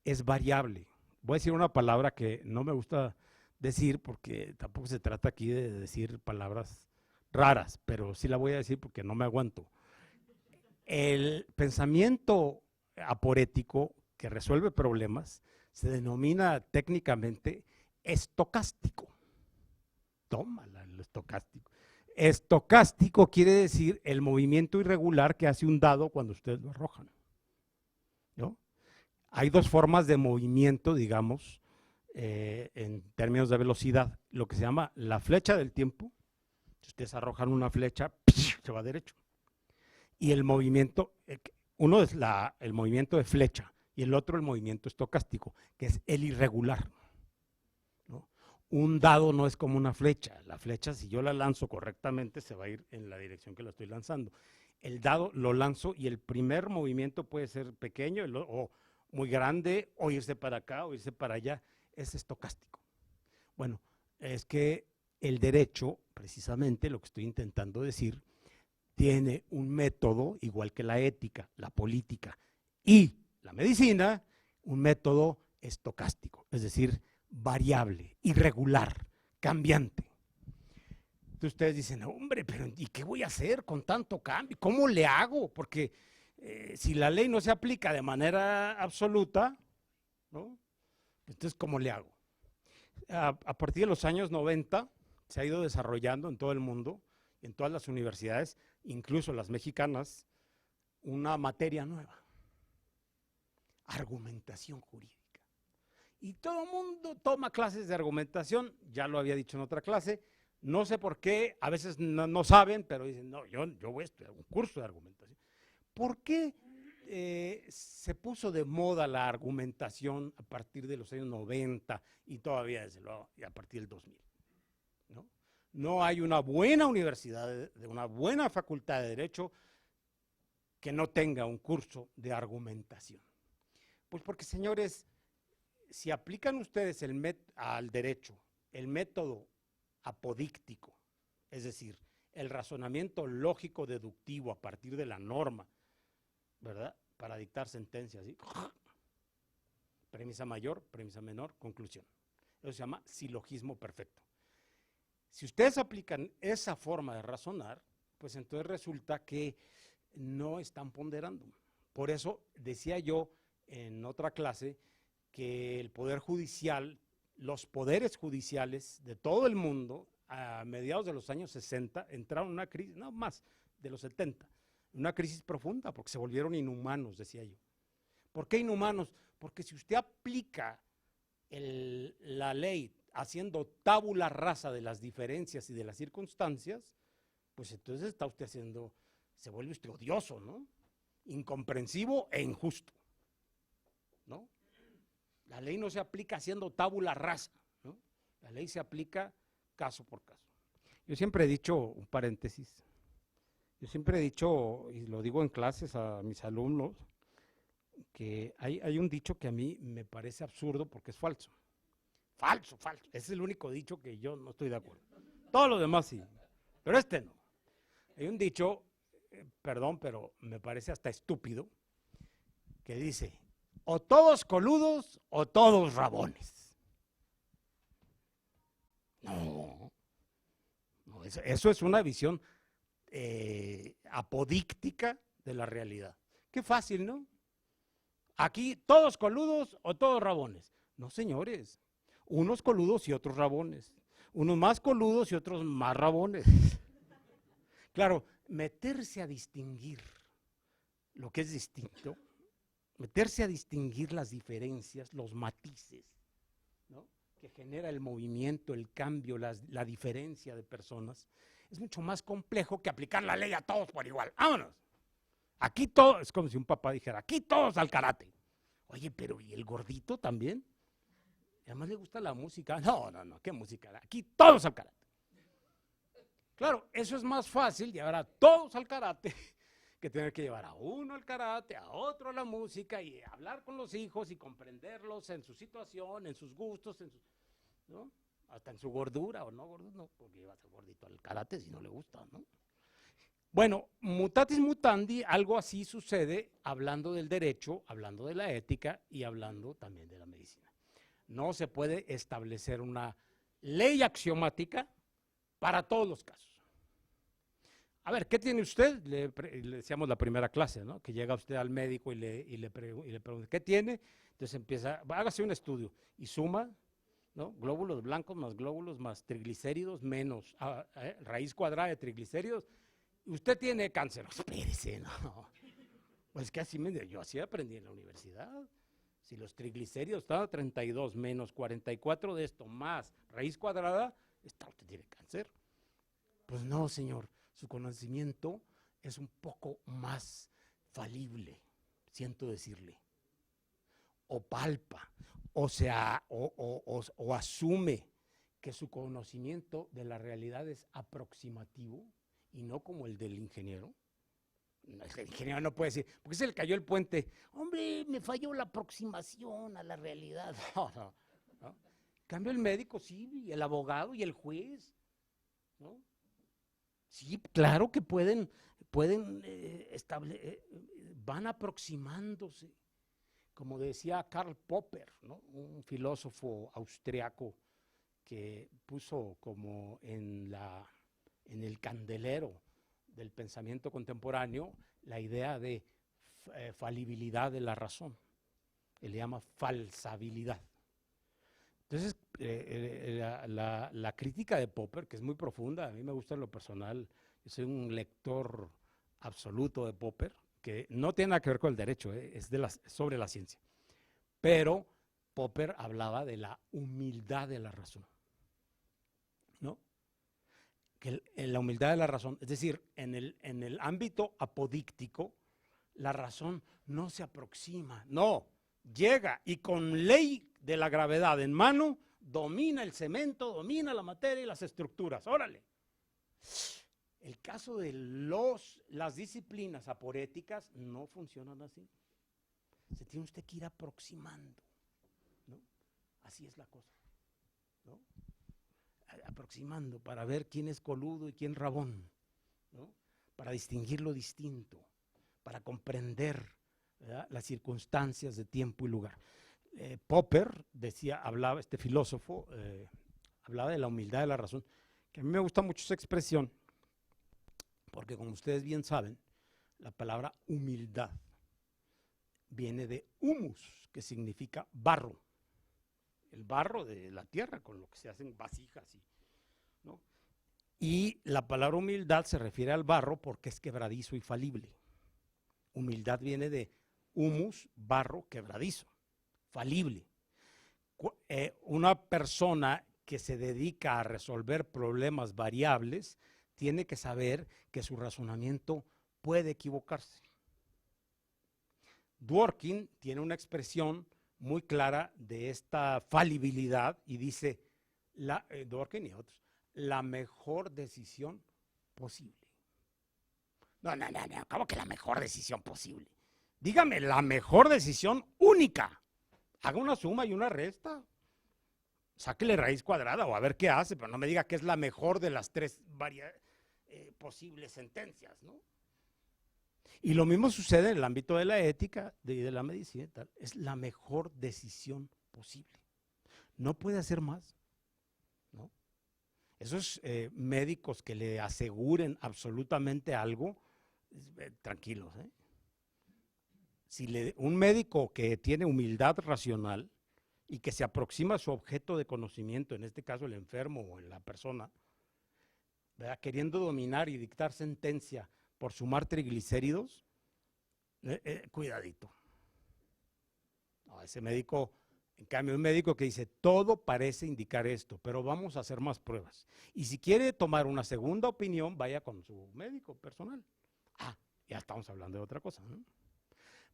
es variable. Voy a decir una palabra que no me gusta decir porque tampoco se trata aquí de decir palabras raras, pero sí la voy a decir porque no me aguanto. El pensamiento aporético que resuelve problemas se denomina técnicamente estocástico. Tómala, el estocástico. Estocástico quiere decir el movimiento irregular que hace un dado cuando ustedes lo arrojan, ¿no? Hay dos formas de movimiento, digamos, en términos de velocidad. Lo que se llama la flecha del tiempo. Si ustedes arrojan una flecha, se va derecho. Y el movimiento, uno es el movimiento de flecha y el otro el movimiento estocástico, que es el irregular, ¿no? Un dado no es como una flecha. La flecha, si yo la lanzo correctamente, se va a ir en la dirección que la estoy lanzando. El dado lo lanzo y el primer movimiento puede ser pequeño o muy grande, o irse para acá o irse para allá. Es estocástico. Bueno, es que el derecho, precisamente lo que estoy intentando decir, tiene un método, igual que la ética, la política y la medicina, un método estocástico, es decir, variable, irregular, cambiante. Entonces ustedes dicen, hombre, pero ¿y qué voy a hacer con tanto cambio? ¿Cómo le hago? Porque si la ley no se aplica de manera absoluta, ¿no? Entonces, ¿cómo le hago? A partir de los años 90 se ha ido desarrollando en todo el mundo, en todas las universidades, incluso las mexicanas, una materia nueva. argumentación jurídica. Y todo el mundo toma clases de argumentación, ya lo había dicho en otra clase, no sé por qué, a veces no saben, pero dicen, no, yo voy a estudiar un curso de argumentación. ¿Por qué se puso de moda la argumentación a partir de los años 90 y todavía desde luego a partir del 2000? ¿No? No hay una buena universidad, de una buena facultad de Derecho que no tenga un curso de argumentación. Pues porque, señores, si aplican ustedes al derecho el método apodíctico, es decir, el razonamiento lógico deductivo a partir de la norma, ¿verdad? Para dictar sentencias, ¿sí? Premisa mayor, premisa menor, conclusión. Eso se llama silogismo perfecto. Si ustedes aplican esa forma de razonar, pues entonces resulta que no están ponderando. Por eso decía yo en otra clase que el Poder Judicial, los poderes judiciales de todo el mundo, a mediados de los años 60, entraron en una crisis, no más, de los 70, una crisis profunda, porque se volvieron inhumanos, decía yo. ¿Por qué inhumanos? Porque si usted aplica la ley haciendo tabula rasa de las diferencias y de las circunstancias, pues entonces está usted haciendo, se vuelve usted odioso, ¿no? Incomprensivo e injusto, ¿no? La ley no se aplica haciendo tabula rasa, ¿no? La ley se aplica caso por caso. Yo siempre he dicho, un paréntesis, yo siempre he dicho, y lo digo en clases a mis alumnos, que hay un dicho que a mí me parece absurdo porque es falso. Falso, falso. Ese es el único dicho que yo no estoy de acuerdo. Todos los demás sí, pero este no. Hay un dicho, perdón, pero me parece hasta estúpido, que dice, o todos coludos o todos rabones. No, eso es una visión apodíctica de la realidad. Qué fácil, ¿no? Aquí todos coludos o todos rabones. No, señores, unos coludos y otros rabones. Unos más coludos y otros más rabones. Claro, meterse a distinguir lo que es distinto, meterse a distinguir las diferencias, los matices, ¿no? Que genera el movimiento, el cambio, la diferencia de personas, es mucho más complejo que aplicar la ley a todos por igual. ¡Vámonos! Aquí todo, es como si un papá dijera, aquí todos al karate. Oye, pero ¿y el gordito también? Y además le gusta la música. No, ¿qué música? Aquí todos al karate. Claro, eso es más fácil llevar a todos al karate que tener que llevar a uno al karate, a otro a la música y hablar con los hijos y comprenderlos en su situación, en sus gustos, ¿no? Hasta en su gordura o no gordura, no, porque lleva a ser gordito al karate si no le gusta, ¿no? Bueno, mutatis mutandi, algo así sucede hablando del derecho, hablando de la ética y hablando también de la medicina. No se puede establecer una ley axiomática para todos los casos. A ver, ¿qué tiene usted? Le decíamos la primera clase, ¿no? Que llega usted al médico y le pregunta, ¿qué tiene? Entonces empieza, hágase un estudio y suma, ¿no? Glóbulos blancos más glóbulos más triglicéridos menos raíz cuadrada de triglicéridos. Usted tiene cáncer. Espérese, no. Pues que yo así aprendí en la universidad. Si los triglicéridos estaban a 32 menos 44 de esto más raíz cuadrada, usted tiene cáncer. Pues no, señor. Su conocimiento es un poco más falible, siento decirle, o palpa, o asume que su conocimiento de la realidad es aproximativo y no como el del ingeniero. El ingeniero no puede decir, porque se le cayó el puente, hombre, me falló la aproximación a la realidad. No. En cambio el médico sí, y el abogado y el juez, ¿no? Sí, claro que van aproximándose. Como decía Karl Popper, ¿no? Un filósofo austriaco que puso como en el candelero del pensamiento contemporáneo la idea de falibilidad de la razón. Él le llama falsabilidad. Entonces, la crítica de Popper, que es muy profunda, a mí me gusta en lo personal, yo soy un lector absoluto de Popper, que no tiene nada que ver con el derecho, es sobre la ciencia. Pero Popper hablaba de la humildad de la razón, ¿no? Que la humildad de la razón, es decir, en el ámbito apodíctico, la razón no se aproxima, no, llega y con ley de la gravedad en mano, domina el cemento, domina la materia y las estructuras, órale. El caso de las disciplinas aporéticas no funcionan así. Se tiene usted que ir aproximando, ¿no? Así es la cosa, ¿no? Aproximando para ver quién es coludo y quién rabón, ¿no? Para distinguir lo distinto, para comprender, ¿verdad?, las circunstancias de tiempo y lugar. Popper hablaba, este filósofo, hablaba de la humildad de la razón, que a mí me gusta mucho esa expresión, porque como ustedes bien saben, la palabra humildad viene de humus, que significa barro, el barro de la tierra con lo que se hacen vasijas, ¿no? Y la palabra humildad se refiere al barro porque es quebradizo y falible. Humildad viene de humus, barro, quebradizo, falible. Una persona que se dedica a resolver problemas variables tiene que saber que su razonamiento puede equivocarse. Dworkin tiene una expresión muy clara de esta falibilidad y dice, Dworkin y otros, la mejor decisión posible. No, ¿cómo que la mejor decisión posible? Dígame, la mejor decisión única. Haga una suma y una resta. Sáquele raíz cuadrada o a ver qué hace, pero no me diga que es la mejor de las tres posibles sentencias, ¿no? Y lo mismo sucede en el ámbito de la ética y de la medicina y tal. Es la mejor decisión posible. No puede hacer más, ¿no? Esos médicos que le aseguren absolutamente algo, tranquilos, ¿eh? Un médico que tiene humildad racional y que se aproxima a su objeto de conocimiento, en este caso el enfermo o la persona, ¿verdad?, queriendo dominar y dictar sentencia por sumar triglicéridos, cuidadito. No, ese médico, en cambio, un médico que dice, todo parece indicar esto, pero vamos a hacer más pruebas. Y si quiere tomar una segunda opinión, vaya con su médico personal. Ya estamos hablando de otra cosa, ¿no?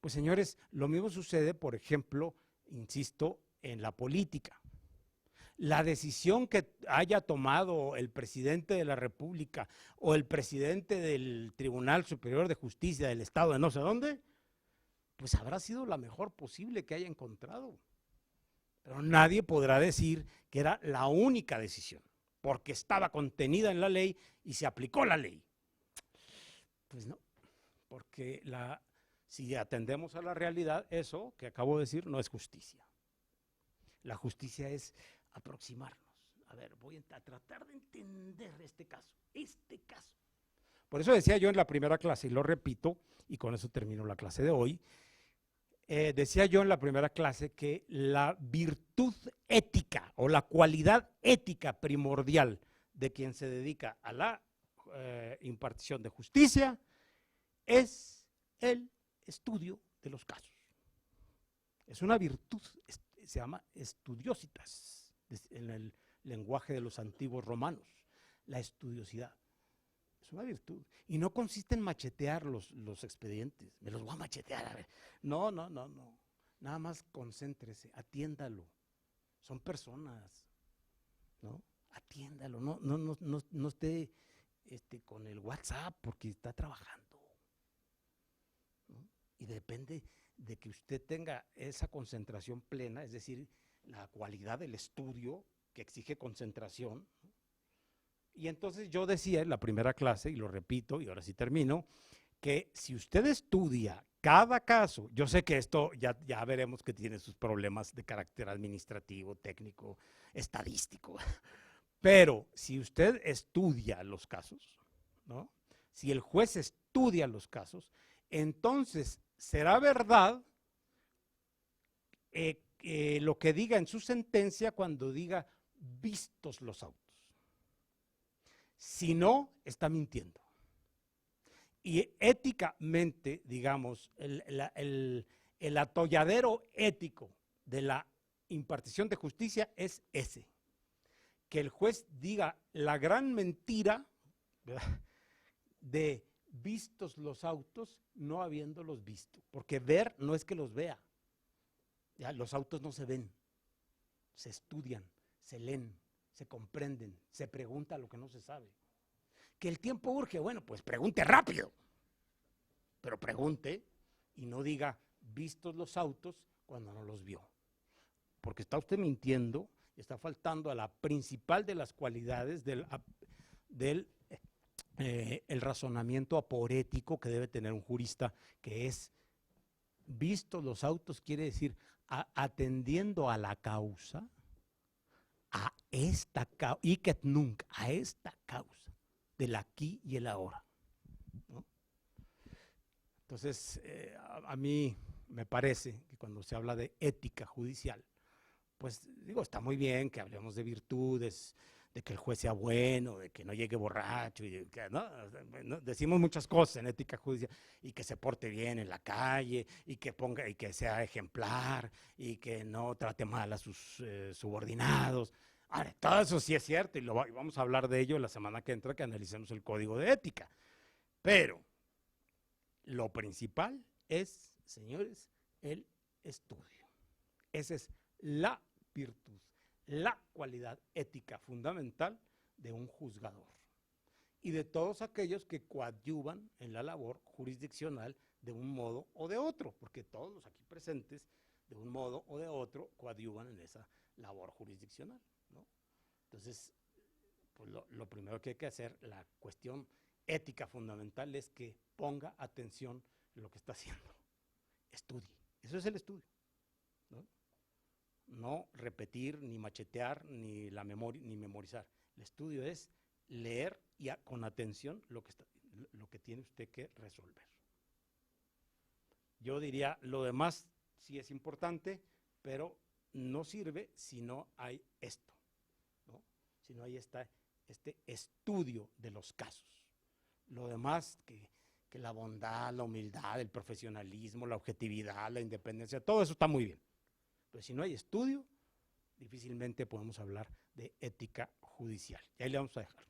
Pues señores, lo mismo sucede, por ejemplo, insisto, en la política. La decisión que haya tomado el presidente de la República o el presidente del Tribunal Superior de Justicia del Estado de no sé dónde, pues habrá sido la mejor posible que haya encontrado. Pero nadie podrá decir que era la única decisión, porque estaba contenida en la ley y se aplicó la ley. Pues no, porque si atendemos a la realidad, eso que acabo de decir no es justicia. La justicia es aproximarnos. A ver, voy a tratar de entender este caso. Por eso decía yo en la primera clase, y lo repito, y con eso termino la clase de hoy, decía yo en la primera clase que la virtud ética o la cualidad ética primordial de quien se dedica a la impartición de justicia es el estudio de los casos. Es una virtud, se llama estudiositas, en el lenguaje de los antiguos romanos, la estudiosidad. Es una virtud. Y no consiste en machetear los expedientes. Me los voy a machetear, a ver. No. Nada más concéntrese, atiéndalo. Son personas, ¿no? Atiéndalo, no esté con el WhatsApp porque está trabajando, ¿no? Y depende de que usted tenga esa concentración plena, es decir, la cualidad del estudio que exige concentración. Y entonces yo decía en la primera clase, y lo repito, y ahora sí termino, que si usted estudia cada caso, yo sé que esto ya veremos que tiene sus problemas de carácter administrativo, técnico, estadístico, pero si usted estudia los casos, ¿no? Si el juez estudia los casos, entonces será verdad lo que diga en su sentencia cuando diga vistos los autos. Si no, está mintiendo. Y éticamente, digamos, el atolladero ético de la impartición de justicia es ese. Que el juez diga la gran mentira, ¿verdad?, de vistos los autos, no habiéndolos visto. Porque ver no es que los vea. Ya, los autos no se ven, se estudian, se leen, se comprenden, se pregunta lo que no se sabe. Que el tiempo urge, bueno, pues pregunte rápido, pero pregunte y no diga vistos los autos cuando no los vio. Porque está usted mintiendo, está faltando a la principal de las cualidades del el razonamiento aporético que debe tener un jurista, que es vistos los autos, quiere decir atendiendo a la causa, a esta causa, iket nunc, a esta causa del aquí y el ahora, ¿no? Entonces, a mí me parece que cuando se habla de ética judicial, pues digo, está muy bien que hablemos de virtudes, de que el juez sea bueno, de que no llegue borracho, y que, ¿no? Decimos muchas cosas en ética judicial, y que se porte bien en la calle, y que ponga, y que sea ejemplar, y que no trate mal a sus subordinados. Ahora, todo eso sí es cierto, y vamos a hablar de ello la semana que entra, que analicemos el código de ética. Pero lo principal es, señores, el estudio. Esa es la virtud, la cualidad ética fundamental de un juzgador y de todos aquellos que coadyuvan en la labor jurisdiccional de un modo o de otro, porque todos los aquí presentes, de un modo o de otro, coadyuvan en esa labor jurisdiccional, ¿no? Entonces, pues lo primero que hay que hacer, la cuestión ética fundamental, es que ponga atención en lo que está haciendo. Estudie. Eso es el estudio, ¿no? No repetir, ni machetear, ni memorizar. El estudio es leer y con atención lo que tiene usted que resolver. Yo diría, lo demás sí es importante, pero no sirve si no hay esto, ¿no? Si no hay este estudio de los casos. Lo demás, que la bondad, la humildad, el profesionalismo, la objetividad, la independencia, todo eso está muy bien. Pero si no hay estudio, difícilmente podemos hablar de ética judicial. Y ahí le vamos a dejar.